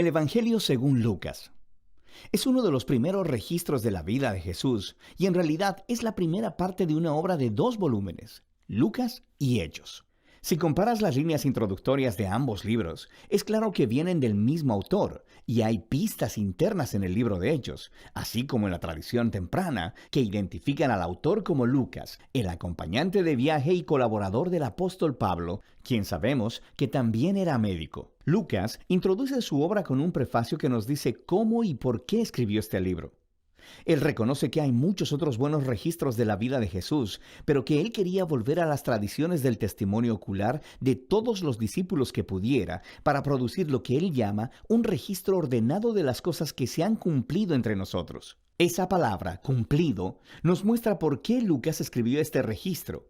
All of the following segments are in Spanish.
El Evangelio según Lucas. Es uno de los primeros registros de la vida de Jesús y en realidad es la primera parte de una obra de 2 volúmenes, Lucas y Hechos. Si comparas las líneas introductorias de ambos libros, es claro que vienen del mismo autor y hay pistas internas en el libro de Hechos, así como en la tradición temprana, que identifican al autor como Lucas, el acompañante de viaje y colaborador del apóstol Pablo, quien sabemos que también era médico. Lucas introduce su obra con un prefacio que nos dice cómo y por qué escribió este libro. Él reconoce que hay muchos otros buenos registros de la vida de Jesús, pero que él quería volver a las tradiciones del testimonio ocular de todos los discípulos que pudiera para producir lo que él llama un registro ordenado de las cosas que se han cumplido entre nosotros. Esa palabra, cumplido, nos muestra por qué Lucas escribió este registro.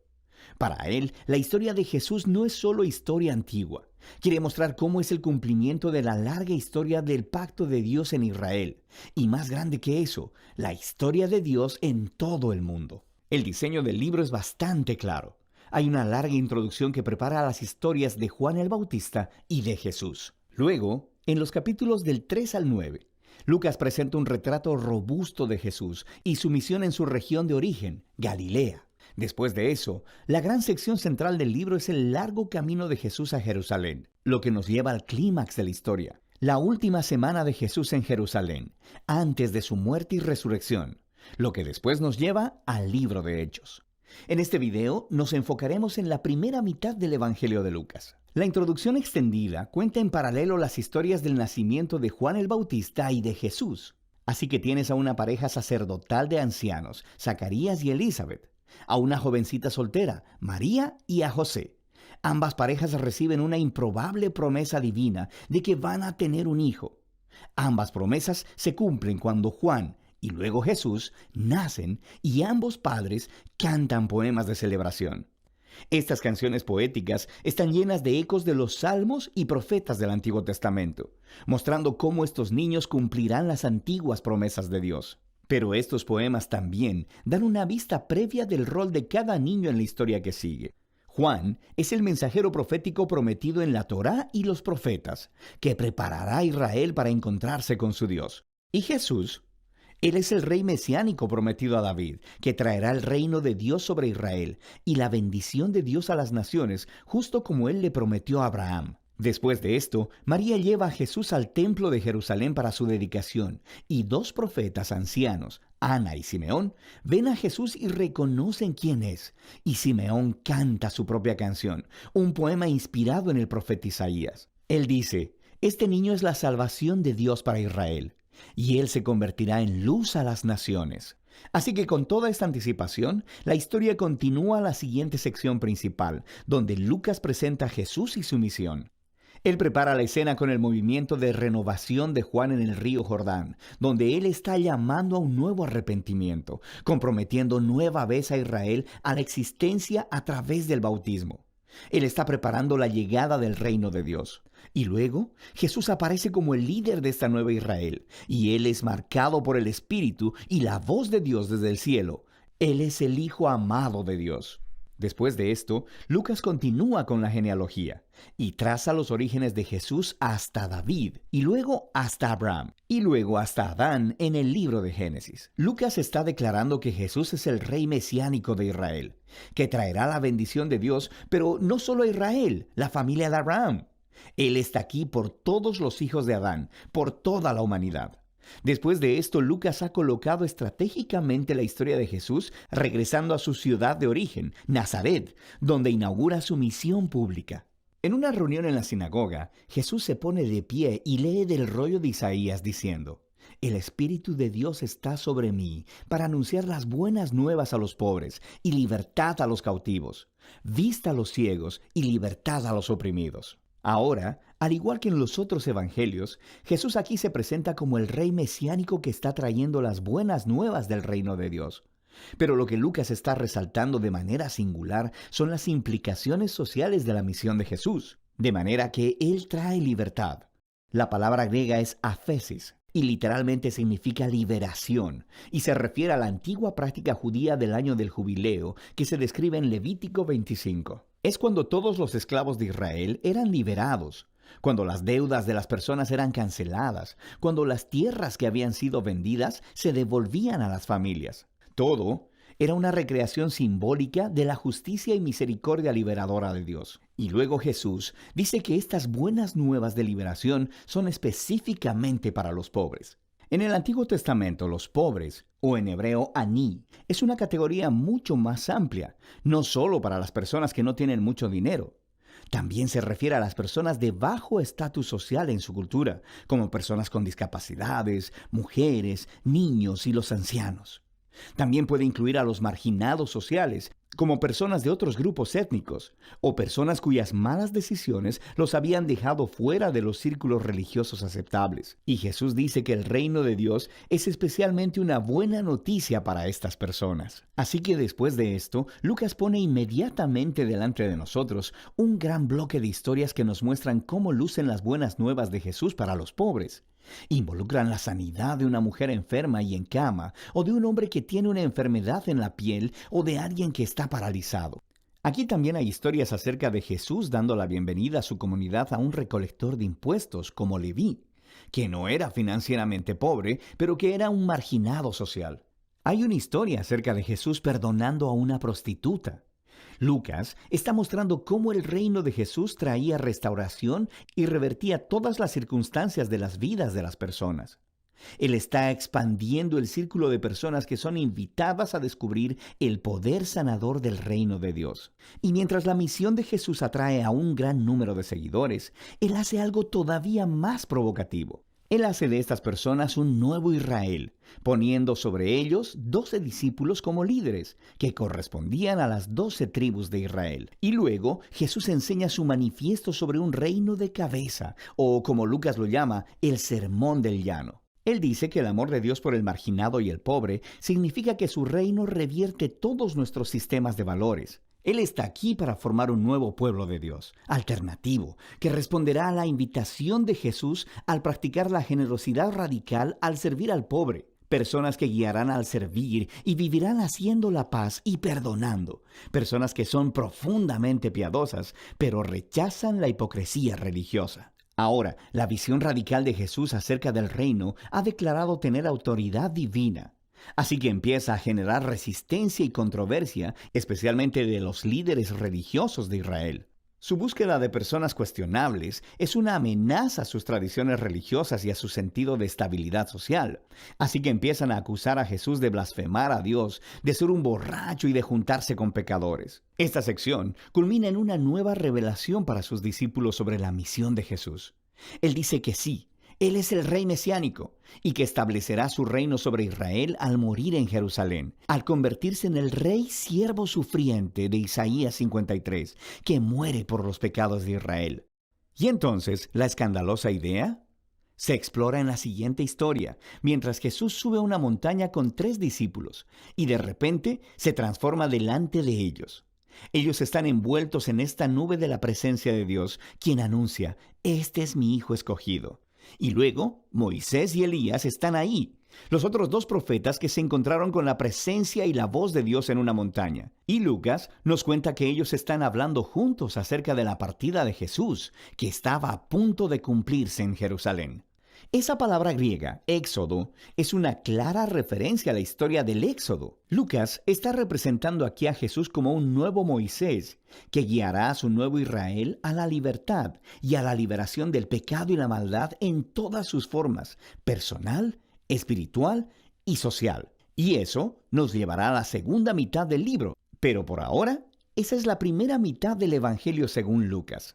Para él, la historia de Jesús no es solo historia antigua. Quiere mostrar cómo es el cumplimiento de la larga historia del pacto de Dios en Israel. Y más grande que eso, la historia de Dios en todo el mundo. El diseño del libro es bastante claro. Hay una larga introducción que prepara las historias de Juan el Bautista y de Jesús. Luego, en los capítulos del 3 al 9, Lucas presenta un retrato robusto de Jesús y su misión en su región de origen, Galilea. Después de eso, la gran sección central del libro es el largo camino de Jesús a Jerusalén, lo que nos lleva al clímax de la historia, la última semana de Jesús en Jerusalén, antes de su muerte y resurrección, lo que después nos lleva al libro de Hechos. En este video nos enfocaremos en la primera mitad del Evangelio de Lucas. La introducción extendida cuenta en paralelo las historias del nacimiento de Juan el Bautista y de Jesús. Así que tienes a una pareja sacerdotal de ancianos, Zacarías y Elizabeth, a una jovencita soltera, María, y a José. Ambas parejas reciben una improbable promesa divina de que van a tener un hijo. Ambas promesas se cumplen cuando Juan y luego Jesús nacen y ambos padres cantan poemas de celebración. Estas canciones poéticas están llenas de ecos de los salmos y profetas del Antiguo Testamento, mostrando cómo estos niños cumplirán las antiguas promesas de Dios. Pero estos poemas también dan una vista previa del rol de cada niño en la historia que sigue. Juan es el mensajero profético prometido en la Torá y los profetas, que preparará a Israel para encontrarse con su Dios. Y Jesús, él es el rey mesiánico prometido a David, que traerá el reino de Dios sobre Israel y la bendición de Dios a las naciones, justo como él le prometió a Abraham. Después de esto, María lleva a Jesús al templo de Jerusalén para su dedicación, y 2 profetas ancianos, Ana y Simeón, ven a Jesús y reconocen quién es, y Simeón canta su propia canción, un poema inspirado en el profeta Isaías. Él dice: «Este niño es la salvación de Dios para Israel, y él se convertirá en luz a las naciones». Así que con toda esta anticipación, la historia continúa a la siguiente sección principal, donde Lucas presenta a Jesús y su misión. Él prepara la escena con el movimiento de renovación de Juan en el río Jordán, donde él está llamando a un nuevo arrepentimiento, comprometiendo nueva vez a Israel a la existencia a través del bautismo. Él está preparando la llegada del reino de Dios. Y luego, Jesús aparece como el líder de esta nueva Israel, y él es marcado por el Espíritu y la voz de Dios desde el cielo. Él es el Hijo amado de Dios. Después de esto, Lucas continúa con la genealogía y traza los orígenes de Jesús hasta David, y luego hasta Abraham, y luego hasta Adán en el libro de Génesis. Lucas está declarando que Jesús es el rey mesiánico de Israel, que traerá la bendición de Dios, pero no solo a Israel, la familia de Abraham. Él está aquí por todos los hijos de Adán, por toda la humanidad. Después de esto, Lucas ha colocado estratégicamente la historia de Jesús regresando a su ciudad de origen, Nazaret, donde inaugura su misión pública. En una reunión en la sinagoga, Jesús se pone de pie y lee del rollo de Isaías diciendo: «El Espíritu de Dios está sobre mí para anunciar las buenas nuevas a los pobres y libertad a los cautivos, vista a los ciegos y libertad a los oprimidos». Ahora, al igual que en los otros evangelios, Jesús aquí se presenta como el rey mesiánico que está trayendo las buenas nuevas del reino de Dios. Pero lo que Lucas está resaltando de manera singular son las implicaciones sociales de la misión de Jesús, de manera que él trae libertad. La palabra griega es aphesis, y literalmente significa liberación, y se refiere a la antigua práctica judía del año del jubileo que se describe en Levítico 25. Es cuando todos los esclavos de Israel eran liberados, cuando las deudas de las personas eran canceladas, cuando las tierras que habían sido vendidas se devolvían a las familias. Todo era una recreación simbólica de la justicia y misericordia liberadora de Dios. Y luego Jesús dice que estas buenas nuevas de liberación son específicamente para los pobres. En el Antiguo Testamento, los pobres, o en hebreo aní, es una categoría mucho más amplia, no solo para las personas que no tienen mucho dinero. También se refiere a las personas de bajo estatus social en su cultura, como personas con discapacidades, mujeres, niños y los ancianos. También puede incluir a los marginados sociales, como personas de otros grupos étnicos, o personas cuyas malas decisiones los habían dejado fuera de los círculos religiosos aceptables. Y Jesús dice que el reino de Dios es especialmente una buena noticia para estas personas. Así que después de esto, Lucas pone inmediatamente delante de nosotros un gran bloque de historias que nos muestran cómo lucen las buenas nuevas de Jesús para los pobres. Involucran la sanidad de una mujer enferma y en cama, o de un hombre que tiene una enfermedad en la piel, o de alguien que está paralizado. Aquí también hay historias acerca de Jesús dando la bienvenida a su comunidad a un recolector de impuestos como Leví, que no era financieramente pobre, pero que era un marginado social. Hay una historia acerca de Jesús perdonando a una prostituta. Lucas está mostrando cómo el reino de Jesús traía restauración y revertía todas las circunstancias de las vidas de las personas. Él está expandiendo el círculo de personas que son invitadas a descubrir el poder sanador del reino de Dios. Y mientras la misión de Jesús atrae a un gran número de seguidores, Él hace algo todavía más provocativo. Él hace de estas personas un nuevo Israel, poniendo sobre ellos 12 discípulos como líderes, que correspondían a las 12 tribus de Israel. Y luego Jesús enseña su manifiesto sobre un reino de cabeza, o como Lucas lo llama, el sermón del llano. Él dice que el amor de Dios por el marginado y el pobre significa que su reino revierte todos nuestros sistemas de valores. Él está aquí para formar un nuevo pueblo de Dios, alternativo, que responderá a la invitación de Jesús al practicar la generosidad radical al servir al pobre. Personas que guiarán al servir y vivirán haciendo la paz y perdonando. Personas que son profundamente piadosas, pero rechazan la hipocresía religiosa. Ahora, la visión radical de Jesús acerca del reino ha declarado tener autoridad divina. Así que empieza a generar resistencia y controversia, especialmente de los líderes religiosos de Israel. Su búsqueda de personas cuestionables es una amenaza a sus tradiciones religiosas y a su sentido de estabilidad social. Así que empiezan a acusar a Jesús de blasfemar a Dios, de ser un borracho y de juntarse con pecadores. Esta sección culmina en una nueva revelación para sus discípulos sobre la misión de Jesús. Él dice que sí, Él es el rey mesiánico y que establecerá su reino sobre Israel al morir en Jerusalén, al convertirse en el rey siervo sufriente de Isaías 53, que muere por los pecados de Israel. Y entonces, ¿la escandalosa idea? Se explora en la siguiente historia, mientras Jesús sube a una montaña con 3 discípulos y de repente se transforma delante de ellos. Ellos están envueltos en esta nube de la presencia de Dios, quien anuncia, «Este es mi Hijo escogido». Y luego, Moisés y Elías están ahí, los otros 2 profetas que se encontraron con la presencia y la voz de Dios en una montaña. Y Lucas nos cuenta que ellos están hablando juntos acerca de la partida de Jesús, que estaba a punto de cumplirse en Jerusalén. Esa palabra griega, éxodo, es una clara referencia a la historia del éxodo. Lucas está representando aquí a Jesús como un nuevo Moisés, que guiará a su nuevo Israel a la libertad y a la liberación del pecado y la maldad en todas sus formas, personal, espiritual y social. Y eso nos llevará a la segunda mitad del libro, pero por ahora, esa es la primera mitad del Evangelio según Lucas.